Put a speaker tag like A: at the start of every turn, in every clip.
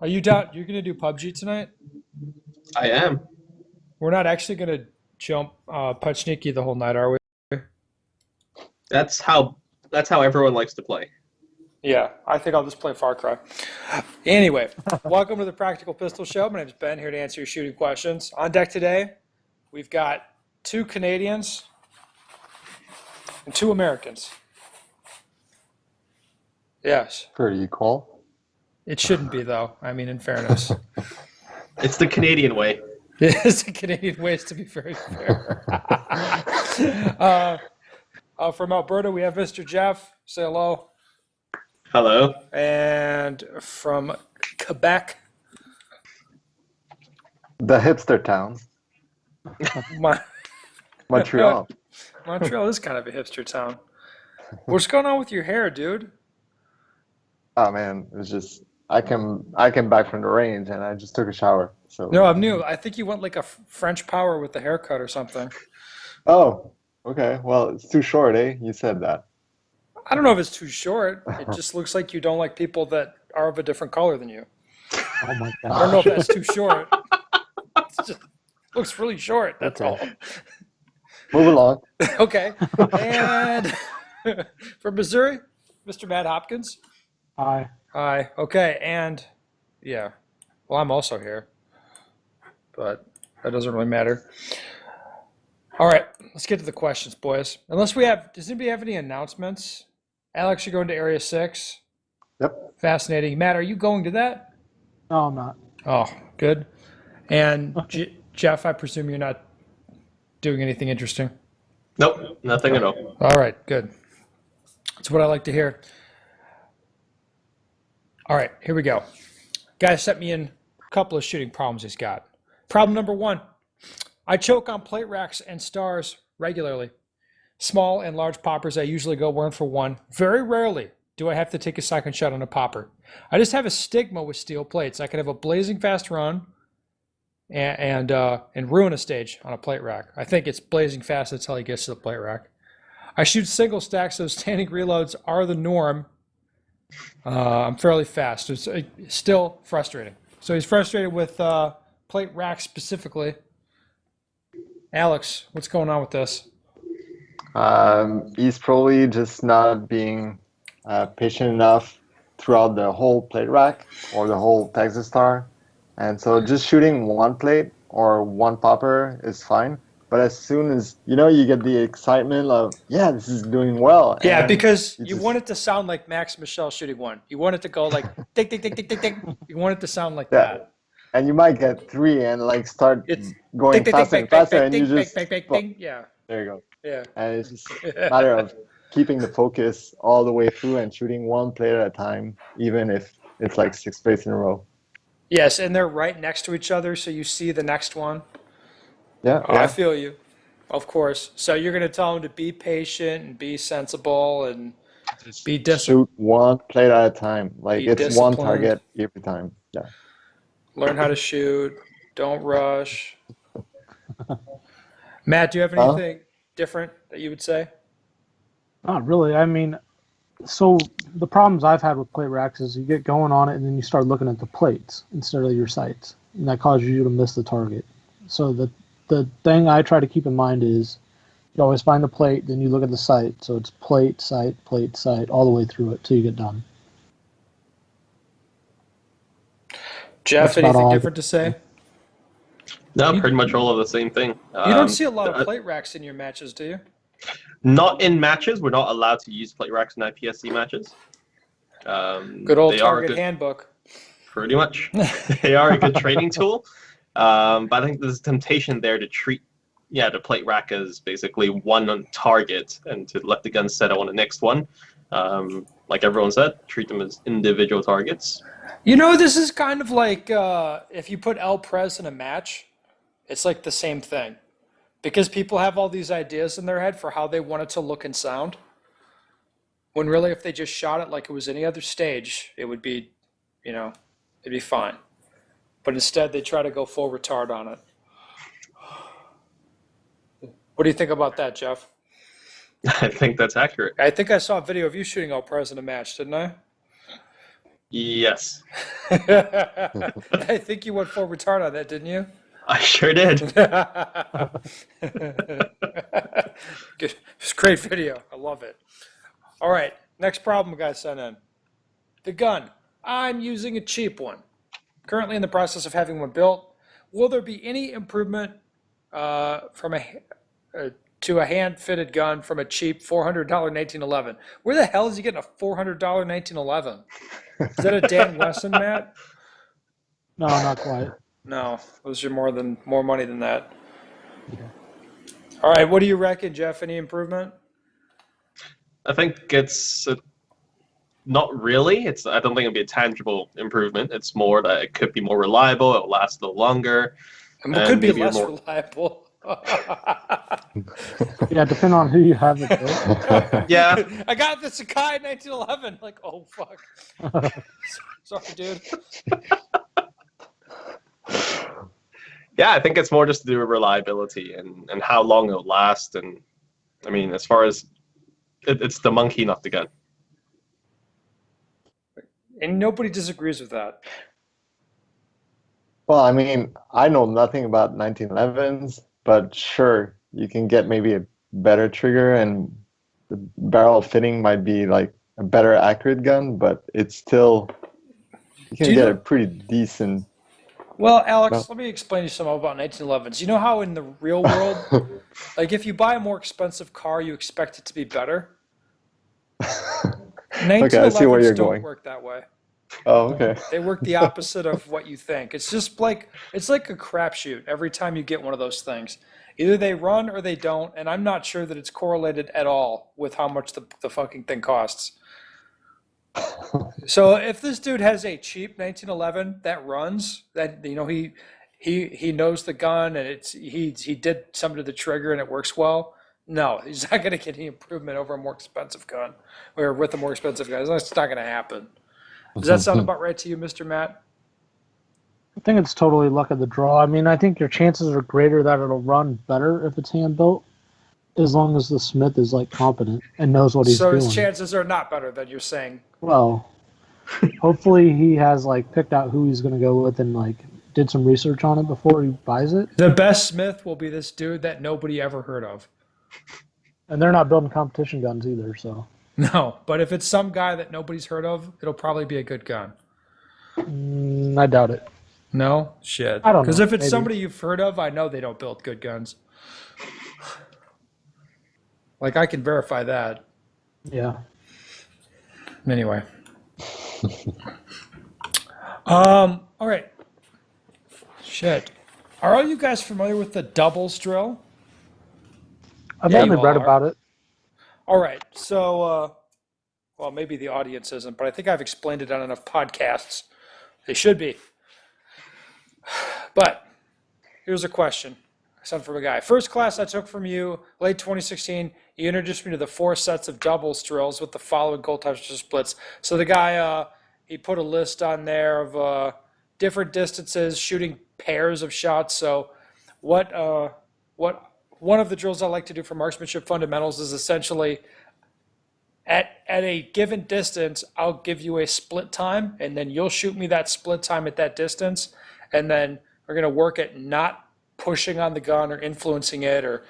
A: Are you down? You're gonna do PUBG tonight?
B: I am.
A: We're not actually gonna jump Pachnicki the whole night, are we?
B: That's how that's how everyone likes to play.
A: Yeah, I think I'll just play Far Cry. Anyway, welcome to the Practical Pistol Show. My name is Ben, here to answer your shooting questions. On deck today, we've got two Canadians and two Americans. Yes,
C: Pretty cool.
A: it shouldn't be though. I mean, in fairness,
B: It's the Canadian way.
A: it is the Canadian ways to be very fair. uh, from Alberta, we have Mr. Jeff. Say hello.
B: Hello.
A: And from Quebec,
C: The hipster town,
A: Mon-
C: Montreal.
A: Montreal is kind of a hipster town. What's going on with your hair, dude?
C: Oh man, it was just I came back from the range and I just took a shower. So
A: No, I'm new. I think you went like a French power with the haircut or something.
C: oh, okay. Well, it's too short, eh? You said that.
A: I don't know if it's too short. It just looks like you don't like people that are of a different color than you.
C: Oh my
A: I don't know if
C: gosh.
A: that's too short. It just looks really short. That's all.
C: Okay. Move along.
A: Okay. And from Missouri, Mr. Matt Hopkins.
D: Hi.
A: Hi. Okay. And yeah, well, I'm also here, but that doesn't really matter. All right, let's get to the questions, boys. Unless we have, does anybody have any announcements? Alex, you're going to Area 6.
C: Yep.
A: Fascinating. Matt, are you going to that?
D: No, I'm not.
A: Oh, good. And Jeff, I presume you're not doing anything interesting.
B: Nope, nothing at all.
A: All right, good. That's what I like to hear. All right, here we go. Guy sent me in a couple of shooting problems he's got. Problem number one, I choke on plate racks and stars regularly. Small and large poppers, I usually go 1 for 1. Very rarely do I have to take a second shot on a popper. I just have a stigma with steel plates. I can have a blazing fast run and ruin a stage on a plate rack. I think it's blazing fast until he gets to the plate rack. I shoot single stacks, so standing reloads are the norm. I'm fairly fast. It's still frustrating. So he's frustrated with plate racks specifically. Alex, what's going on with this?
C: He's probably just not being patient enough throughout the whole plate rack or the whole Texas Star. And so just shooting one plate or one popper is fine. But as soon as, you get the excitement of, yeah, this is doing well.
A: Yeah,
C: And
A: because
C: you
A: you
C: just,
A: want it to sound like Max Michel shooting one. You want it to go like tick, tick, tick, tick, tick, tick. You want it to sound like
C: yeah.
A: that.
C: And you might get three and like start
A: It's tick,
C: going
A: tick, tick,
C: faster
A: bang,
C: and
A: bang,
C: faster
A: bang,
C: and you
A: ding, bang,
C: just,
A: bang, bang,
C: well,
A: ding. Yeah,
C: there you go.
A: yeah.
C: And it's just a matter of keeping the focus all the way through and shooting one plate at a time, even if it's like 6 plates in a row.
A: Yes, and they're right next to each other, so you see the next one.
C: Yeah,
A: Oh, I
C: yeah.
A: feel you. Of course. So you're going to tell them to be patient and be sensible and
C: Just
A: be disciplined.
C: shoot one plate at a time. Like
A: Be
C: it's one
A: disciplined.
C: target every time. Yeah.
A: Learn how to shoot. Don't rush. Matt, do you have
C: Huh?
A: anything different that you would say?
D: Not really. I mean, so the problems I've had with plate racks is you get going on it and then you start looking at the plates instead of your sights, and that causes you to miss the target. So the thing I try to keep in mind is you always find the plate, then you look at the sight. So it's plate, sight, all the way through it till you get done.
A: Jeff,
D: That's about
A: anything
D: all I
A: different to say?
B: No,
A: You,
B: pretty much all of the same thing.
A: you don't see a lot of plate racks in your matches, do you?
B: Not in matches. We're not allowed to use plate racks in IPSC matches.
A: Good old
B: They are a
A: Target
B: good,
A: handbook.
B: pretty much. They are a good training tool. But I think there's a temptation there to treat, the plate rack as basically one on target and to let the gun settle on the next one. Like everyone said, treat them as individual targets.
A: This is kind of like if you put El Prez in a match, it's like the same thing. Because people have all these ideas in their head for how they want it to look and sound. When really, if they just shot it like it was any other stage, it would be, it'd be fine. But instead, they try to go full retard on it. What do you think about that, Jeff?
B: I think that's accurate.
A: I think I saw a video of you shooting El Prez in a match, didn't I?
B: Yes,
A: I think you went full retard on that, didn't you?
B: I sure did.
A: Good. It's a great video. I love it. All right, next problem guys sent in. The gun. I'm using a cheap one. Currently in the process of having one built. Will there be any improvement from to a hand-fitted gun from a cheap $400 1911? Where the hell is he getting a $400 1911? Is that a Dan Wesson, Matt?
D: No, not quite.
A: No, those are more money than that. All right, what do you reckon, Jeff? Any improvement?
B: I think it's not really. I don't think it'll be a tangible improvement. It's more that it could be more reliable. It'll last a little longer.
A: And it could be
B: maybe
A: less
B: more-
A: reliable.
D: Yeah, depending on who you have it with.
B: Yeah,
A: I got the Sakai 1911. Like, oh fuck. Sorry, dude.
B: yeah. I think it's more just to do with reliability and how long it'll last. And I mean, as far as it's the monkey, not the gun.
A: And nobody disagrees with that.
C: Well, I mean, I know nothing about 1911s, but sure, you can get maybe a better trigger and the barrel fitting might be like a better accurate gun, but it's still, you
A: Do
C: can
A: you
C: get
A: know-
C: a pretty decent.
A: Well, Alex,
C: No.
A: let me explain to you something about 1911s. You know how in the real world, like if you buy a more expensive car, you expect it to be better?
C: Okay, I see where
A: 1911s
C: you're
A: don't
C: going.
A: work that way.
C: Oh, okay.
A: They work the opposite of what you think. It's just like it's like a crapshoot every time you get one of those things. Either they run or they don't, and I'm not sure that it's correlated at all with how much the fucking thing costs. So if this dude has a cheap 1911 that runs, that you know he knows the gun and he did something to the trigger and it works well. No, he's not going to get any improvement over a more expensive gun or with a more expensive gun. It's not going to happen. Does that sound about right to you, Mr. Matt?
D: I think it's totally luck of the draw. I mean, I think your chances are greater that it'll run better if it's hand built, as long as the smith is like competent and knows what he's
A: So
D: doing.
A: his chances are not better than you're saying.
D: Well, hopefully he has like picked out who he's going to go with and like did some research on it before he buys it.
A: The best smith will be this dude that nobody ever heard of.
D: And they're not building competition guns either, so
A: No, but if it's some guy that nobody's heard of, it'll probably be a good gun.
D: I doubt it.
A: No? Shit.
D: I don't know,
A: Because if it's
D: maybe.
A: somebody you've heard of, I know they don't build good guns. Like, I can verify that.
D: Yeah.
A: Anyway. All right. Shit. Are all you guys familiar with the doubles drill?
D: I've
A: Yeah,
D: only
A: you
D: read
A: are.
D: about it.
A: All right. So, well, maybe the audience isn't, but I think I've explained it on enough podcasts. They should be. But here's a question. I sent from a guy. First class I took from you, late 2016, you introduced me to the 4 sets of doubles drills with the following goal temperature splits. So the guy, he put a list on there of different distances, shooting pairs of shots. So what one of the drills I like to do for marksmanship fundamentals is essentially at a given distance, I'll give you a split time, and then you'll shoot me that split time at that distance, and then we're going to work at not pushing on the gun or influencing it or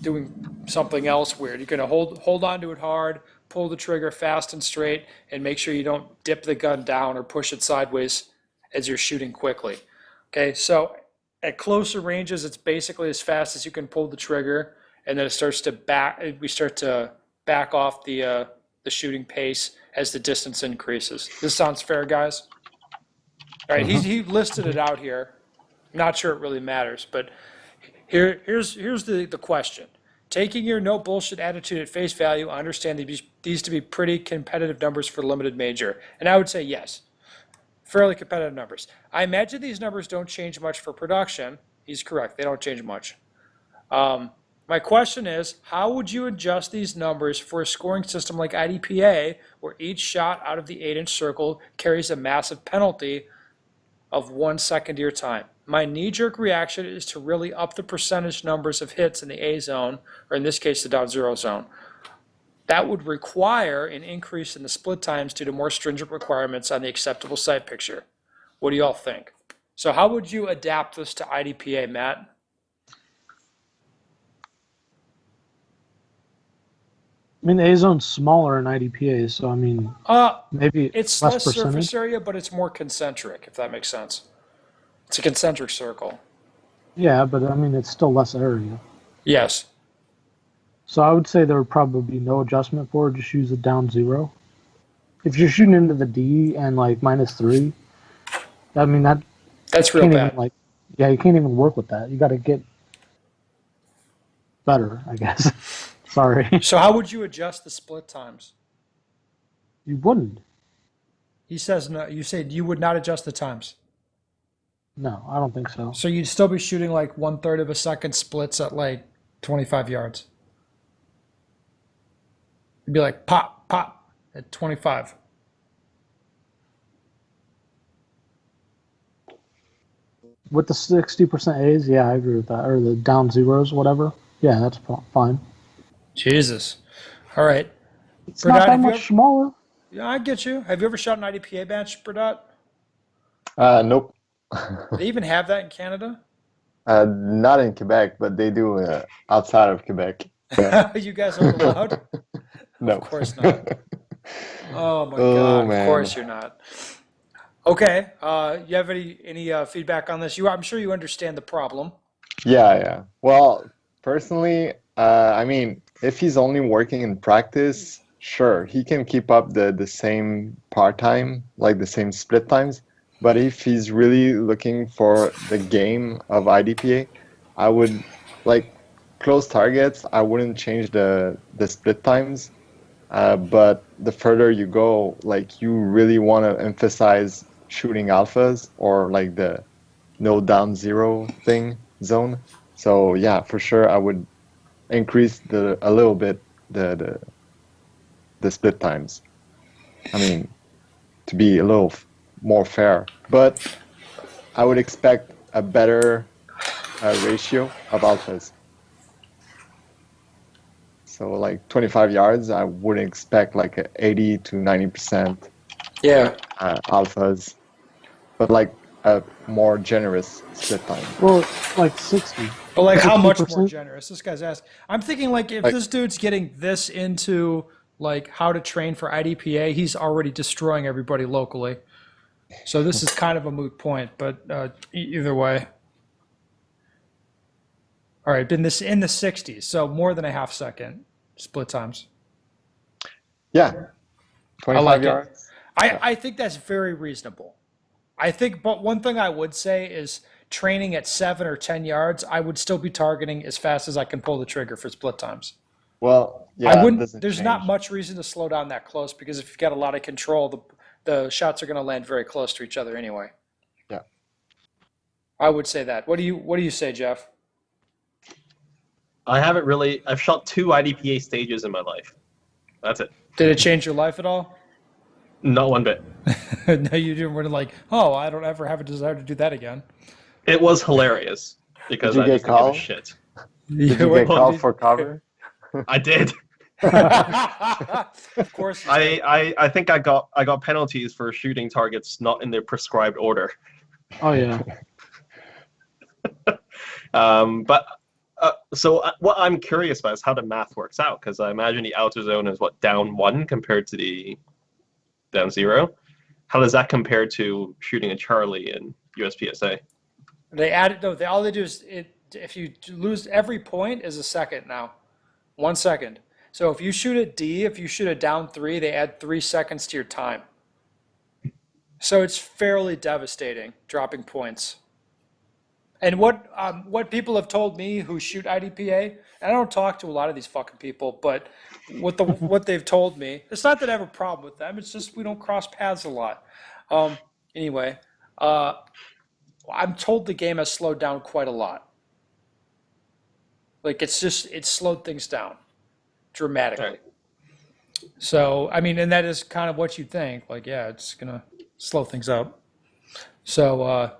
A: doing something else weird. You're going to hold on to it hard, pull the trigger fast and straight, and make sure you don't dip the gun down or push it sideways as you're shooting quickly. Okay, so at closer ranges, it's basically as fast as you can pull the trigger, and then it starts to we start to back off the shooting pace as the distance increases. This sounds fair, guys? All right, he listed it out here. Not sure it really matters, but here's the question. Taking your no bullshit attitude at face value, I understand these to be pretty competitive numbers for limited major. And I would say yes, fairly competitive numbers. I imagine these numbers don't change much for production. He's correct, they don't change much. My question is, how would you adjust these numbers for a scoring system like IDPA, where each shot out of the 8-inch circle carries a massive penalty of 1 second to your time? My knee-jerk reaction is to really up the percentage numbers of hits in the A zone, or in this case, the down zero zone. that would require an increase in the split times due to more stringent requirements on the acceptable sight picture. What do y'all think? So how would you adapt this to IDPA, Matt?
D: I mean, the A zone's smaller in IDPA, so I mean, maybe
A: It's
D: less
A: less
D: percentage.
A: surface area, but it's more concentric, if that makes sense. It's a concentric circle.
D: Yeah, but I mean, it's still less area.
A: Yes.
D: So I would say there would probably be no adjustment for it. Just use it down 0. If you're shooting into the D and like -3, I mean
A: That's real
D: can't
A: bad.
D: even like, yeah, you can't even work with that. You got to get better, I guess. Sorry,
A: So how would you adjust the split times?
D: you wouldn't.
A: He says no. You said you would not adjust the times.
D: No, I don't think so.
A: So you'd still be shooting like 1/3 of a second splits at like 25 yards. It'd be like pop, pop at 25.
D: With the 60% A's, yeah, I agree with that. Or the down zeros, whatever. Yeah, that's fine.
A: Jesus. All right.
D: It's
A: Bernard,
D: not that
A: have you
D: much
A: ever-
D: smaller.
A: Yeah, I get you. Have you ever shot an IDPA match, Burdot?
C: Nope.
A: They even have that in Canada?
C: Not in Quebec, but they do outside of Quebec. Yeah.
A: You guys aren't allowed?
C: No.
A: Of course not. Oh my
C: Oh,
A: God! Of
C: man.
A: course you're not. Okay. You have any feedback on this? I'm sure you understand the problem.
C: Yeah. Well, personally, I mean, if he's only working in practice, sure, he can keep up the same part time, like the same split times. But if he's really looking for the game of IDPA, I would like close targets. I wouldn't change the split times. But the further you go, like you really want to emphasize shooting alphas or like the no down 0 thing zone. So yeah, for sure, I would increase a little bit the split times. I mean, to be a little more fair, but I would expect a better ratio of alphas. So like 25 yards, I would expect like a 80 to 90%
A: Yeah.
C: alphas, but like a more generous split time.
D: Well, like 60.
A: But like how much more
D: 60%?
A: generous? This guy's asking. I'm thinking like if
C: Like-
A: this dude's getting this into like how to train for IDPA, he's already destroying everybody locally. So this is kind of a moot point, but either way. All right, been this in the 60s, so more than a half second split times.
C: Yeah, 25
A: like it.
C: yards.
A: I think that's very reasonable. I think, but one thing I would say is training at 7 or 10 yards, I would still be targeting as fast as I can pull the trigger for split times.
C: Well, yeah,
A: I
C: it
A: wouldn't.
C: doesn't
A: There's not
C: change.
A: much reason to slow down that close because if you've got a lot of control, the shots are going to land very close to each other anyway.
C: Yeah.
A: I would say that. What do you say, Jeff?
B: I haven't really. I've shot 2 IDPA stages in my life. That's it.
A: Did it change your life at all?
B: Not one bit.
A: No, you didn't. We're like, oh, I don't ever have a desire to do that again.
B: It was hilarious because
C: Did
B: I
C: you
B: just
C: get
B: didn't give a
C: called?
B: shit.
C: Did you get called for cover?
B: I did.
A: Of course. you did.
B: I think I got penalties for shooting targets not in their prescribed order.
D: Oh, yeah.
B: What I'm curious about is how the math works out, because I imagine the outer zone is what, down 1 compared to the down 0. How does that compare to shooting a Charlie in USPSA?
A: They added no. All they do is if you lose every point is a second now, 1 second. So if you shoot a D, if you shoot a down 3, they add 3 seconds to your time. So it's fairly devastating, dropping points. And what people have told me who shoot IDPA, and I don't talk to a lot of these fucking people, but what they've told me, it's not that I have a problem with them. It's just we don't cross paths a lot. Anyway, I'm told the game has slowed down quite a lot. Like it's slowed things down dramatically.
B: Right.
A: So I mean, and that is kind of what you think. Like, yeah, it's gonna slow things up. So.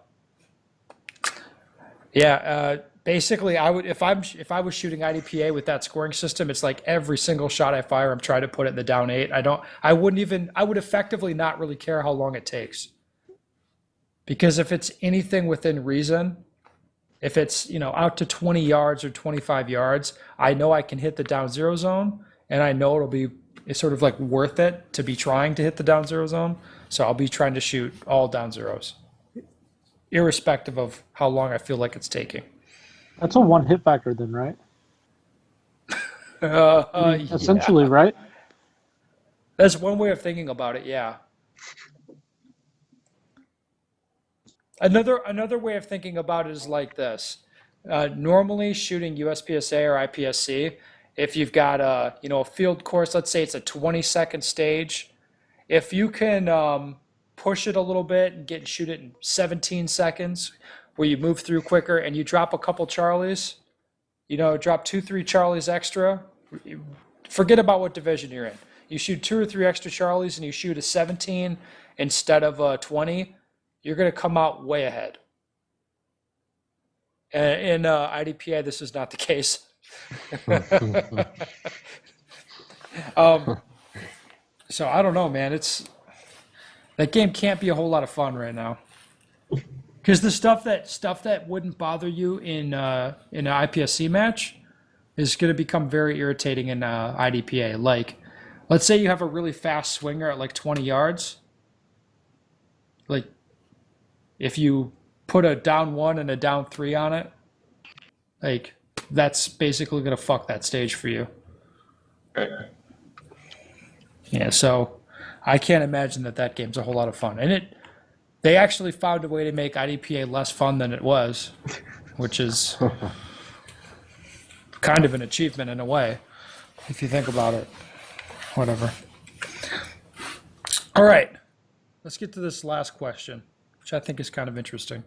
A: Yeah, basically, I would if I was shooting IDPA with that scoring system, it's like every single shot I fire, I'm trying to put it in the down 8. I would effectively not really care how long it takes. Because if it's anything within reason, if it's, out to 20 yards or 25 yards, I know I can hit the down 0 zone, and I know it's sort of like worth it to be trying to hit the down 0 zone. So I'll be trying to shoot all down zeros, irrespective of how long I feel like it's taking.
D: That's a one hit factor then, right? Essentially,
A: Yeah.
D: right?
A: That's one way of thinking about it, yeah. Another way of thinking about it is like this. Normally shooting USPSA or IPSC, if you've got a field course, let's say it's a 20-second stage, if you can push it a little bit and shoot it in 17 seconds, where you move through quicker and you drop a couple Charlies, drop 2-3 Charlies extra, forget about what division you're in. You shoot 2 or 3 extra Charlies and you shoot a 17 instead of a 20, you're going to come out way ahead. In IDPA, this is not the case. So I don't know, man. That game can't be a whole lot of fun right now. Because the stuff that wouldn't bother you in an IPSC match is going to become very irritating in IDPA. Like, let's say you have a really fast swinger at like 20 yards. Like, if you put a down 1 and a down 3 on it, like, that's basically going to fuck that stage for you.
B: Right.
A: Yeah, so I can't imagine that game's a whole lot of fun. And they actually found a way to make IDPA less fun than it was, which is kind of an achievement in a way, if you think about it. Whatever. All right, let's get to this last question, which I think is kind of interesting.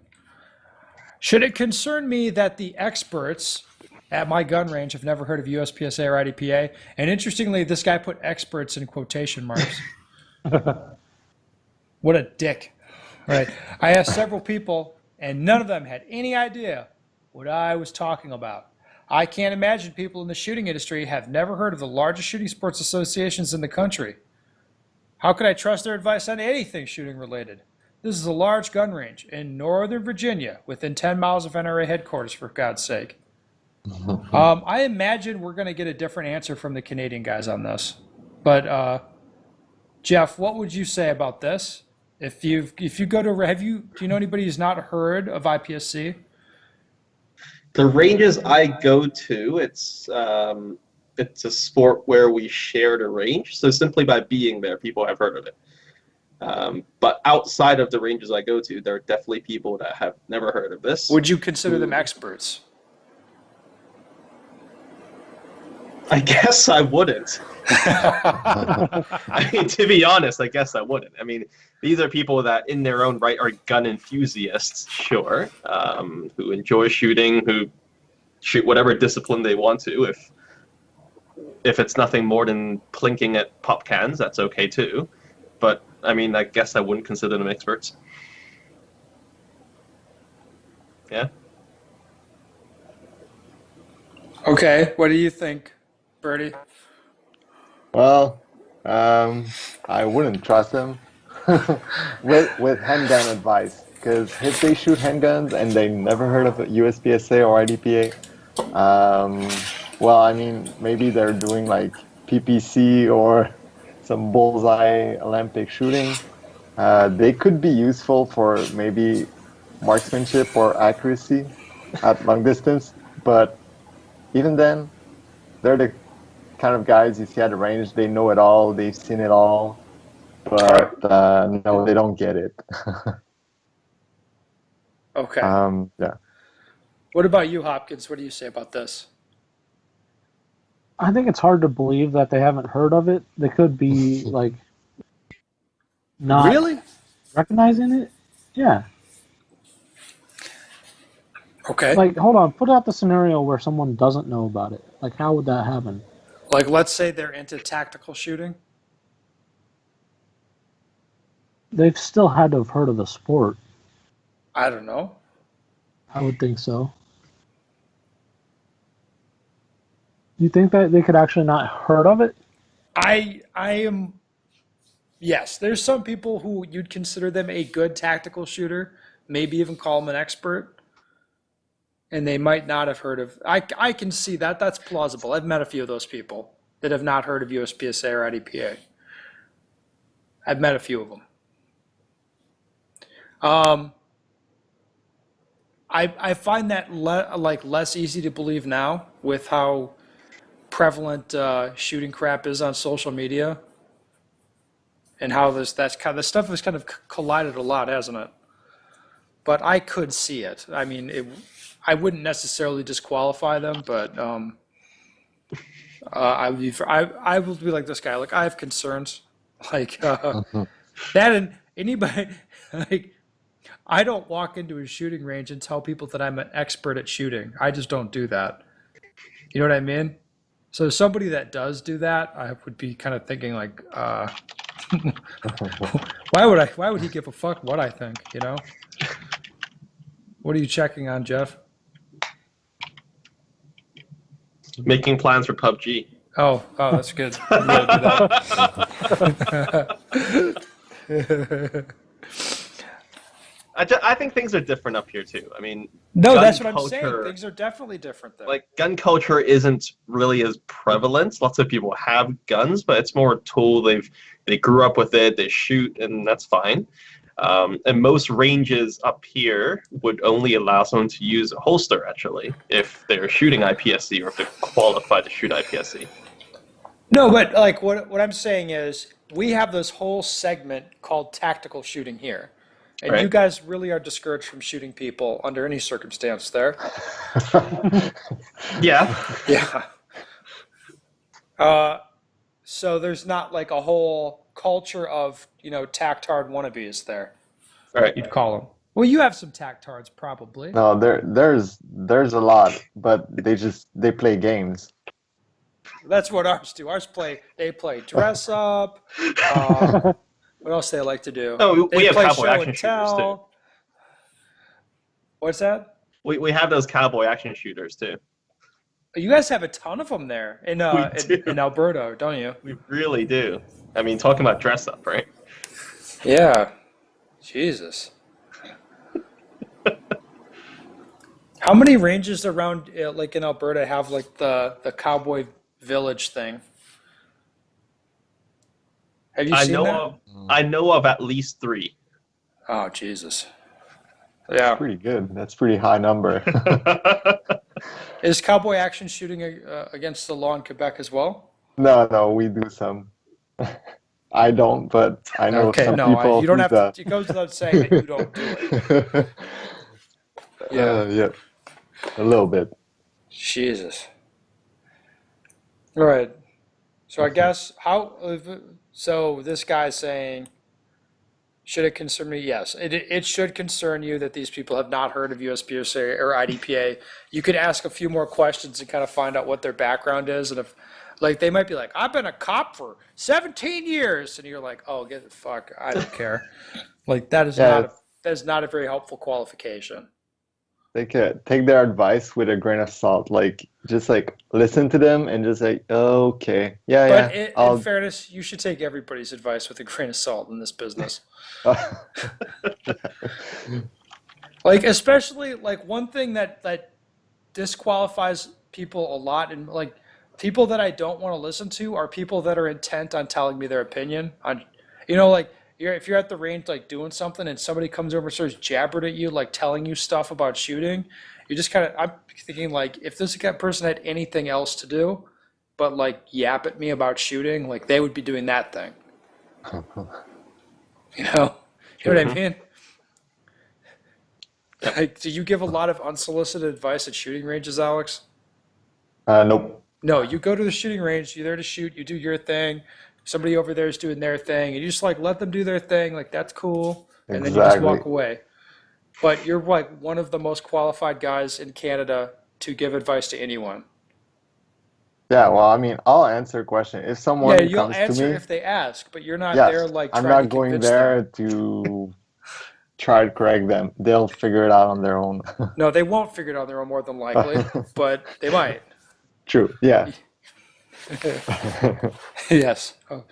A: Should it concern me that the experts at my gun range have never heard of USPSA or IDPA? And interestingly, this guy put experts in quotation marks. What a dick. Right. I asked several people, and none of them had any idea what I was talking about. I can't imagine people in the shooting industry have never heard of the largest shooting sports associations in the country. How could I trust their advice on anything shooting related? This is a large gun range in Northern Virginia, within 10 miles of NRA headquarters, for God's sake. I imagine we're going to get a different answer from the Canadian guys on this. But Jeff, what would you say about this? If you go to, do you know anybody who's not heard of IPSC?
B: The ranges I go to, it's a sport where we shared a range. So simply by being there, people have heard of it. But outside of the ranges I go to, there are definitely people that have never heard of this.
A: Would you consider them experts?
B: I guess I wouldn't. I mean, to be honest, I guess I wouldn't. I mean, these are people that in their own right are gun enthusiasts, sure, who enjoy shooting, who shoot whatever discipline they want to. If it's nothing more than plinking at pop cans, that's okay too. But, I mean, I guess I wouldn't consider them experts. Yeah?
A: Okay, what do you think, Bertie?
C: Well, I wouldn't trust them with handgun advice, because if they shoot handguns and they never heard of USPSA or IDPA, well, I mean, maybe they're doing like PPC or some bullseye Olympic shooting. They could be useful for maybe marksmanship or accuracy at long distance, but even then, they're the kind of guys you see at the range. They know it all. They've seen it all, but no, they don't get it.
A: Okay.
C: Yeah.
A: What about you, Hopkins? What do you say about this?
D: I think it's hard to believe that they haven't heard of it. They could be like not
A: Really?
D: recognizing it. Yeah.
A: Okay.
D: Like, hold on. Put out the scenario where someone doesn't know about it. Like, how would that happen?
A: Like, let's say they're into tactical shooting.
D: They've still had to have heard of the sport.
A: I don't know.
D: I would think so. You think that they could actually not heard of it?
A: I am. Yes, there's some people who you'd consider them a good tactical shooter, maybe even call them an expert, and they might not have heard of. I can see that. That's plausible. I've met a few of those people that have not heard of USPSA or IDPA. I've met a few of them. I find that less easy to believe now with how prevalent shooting crap is on social media, and how this stuff has kind of collided a lot, hasn't it? But I could see it. I mean, I wouldn't necessarily disqualify them, but I would be like this guy. Like, I have concerns, like that, and anybody like. I don't walk into a shooting range and tell people that I'm an expert at shooting. I just don't do that. You know what I mean? So somebody that does do that, I would be kind of thinking like, why would he give a fuck what I think, you know? What are you checking on, Jeff?
B: Making plans for PUBG.
A: Oh, that's good. I'm gonna do that.
B: I think things are different up here too. I mean,
A: No,
B: gun
A: that's what I'm saying.
B: culture-
A: Things are definitely different there.
B: Like, gun culture isn't really as prevalent. Lots of people have guns, but it's more a tool. They grew up with it. They shoot, and that's fine. And most ranges up here would only allow someone to use a holster, actually, if they're shooting IPSC or if they're qualified to shoot IPSC.
A: No, but like what I'm saying is we have this whole segment called tactical shooting here. And
B: Right.
A: you guys really are discouraged from shooting people under any circumstance there.
B: Yeah.
A: Yeah. So there's not like a whole culture of, tactard wannabes there,
B: All right.
A: you'd call them. Well, you have some tactards probably.
C: No, there's a lot, but they play games.
A: That's what ours do. They play dress up. What else they like to do?
B: Oh, we
A: They
B: have
A: play
B: cowboy
A: show
B: action
A: and
B: shooters too.
A: tell. What's that?
B: We have those cowboy action shooters too.
A: You guys have a ton of them there in
B: do.
A: in Alberta, don't you?
B: We really do. I mean, talking about dress up, right?
A: Yeah. Jesus. How many ranges around like in Alberta have like the cowboy village thing? Have you seen that?
B: I know of at least 3.
A: Oh, Jesus. Yeah.
C: Pretty good. That's pretty high number.
A: Is cowboy action shooting against the law in Quebec as well?
C: No, we do some. I don't, but I know
A: Okay,
C: some
A: no,
C: people.
A: you don't
C: who
A: have to. It goes without saying that you don't do it. Yeah.
C: Yeah, a little bit.
A: Jesus. All right. So I guess so this guy's saying, should it concern me? Yes, it should concern you that these people have not heard of USPSA or IDPA. You could ask a few more questions and kind of find out what their background is, and if, like, they might be like, I've been a cop for 17 years, and you're like, oh, get the fuck, I don't care. Like, that is not a very helpful qualification.
C: They could take their advice with a grain of salt. Like, just like listen to them and just like, okay, yeah,
A: But
C: yeah.
A: in fairness, you should take everybody's advice with a grain of salt in this business. Like, especially like one thing that disqualifies people a lot, and like people that I don't want to listen to are people that are intent on telling me their opinion on, like if you're at the range like doing something and somebody comes over and starts jabbering at you, like telling you stuff about shooting, you just kind of, I'm thinking like if this person had anything else to do but like yap at me about shooting, like they would be doing that thing. You know what I mean? Like, do you give a lot of unsolicited advice at shooting ranges, Alex?
C: Nope.
A: No, you go to the shooting range, you're there to shoot, you do your thing. Somebody over there is doing their thing, and you just like let them do their thing, like that's cool, and then you just walk away. But you're like one of the most qualified guys in Canada to give advice to anyone.
C: Yeah, well, I mean, I'll answer a question. If someone
A: Yeah, you'll
C: comes
A: answer
C: to me,
A: if they ask, but you're not
C: yes,
A: there like
C: I'm
A: trying
C: not
A: to
C: going
A: convince
C: there
A: them.
C: to try to correct them. They'll figure it out on their own.
A: No, they won't figure it out on their own more than likely, but they might.
C: True. Yeah.
A: Yes. Oh.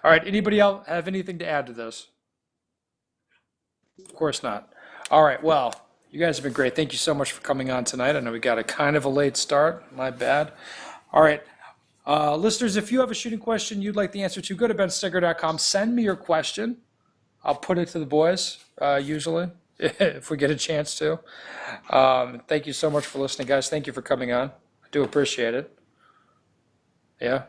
A: All right. Anybody else have anything to add to this? Of course not. All right. Well, you guys have been great. Thank you so much for coming on tonight. I know we got a kind of a late start. My bad. All right. Listeners, if you have a shooting question you'd like the answer to, go to benstoeger.com. Send me your question. I'll put it to the boys, usually, if we get a chance to. Thank you so much for listening, guys. Thank you for coming on. I do appreciate it. Yeah.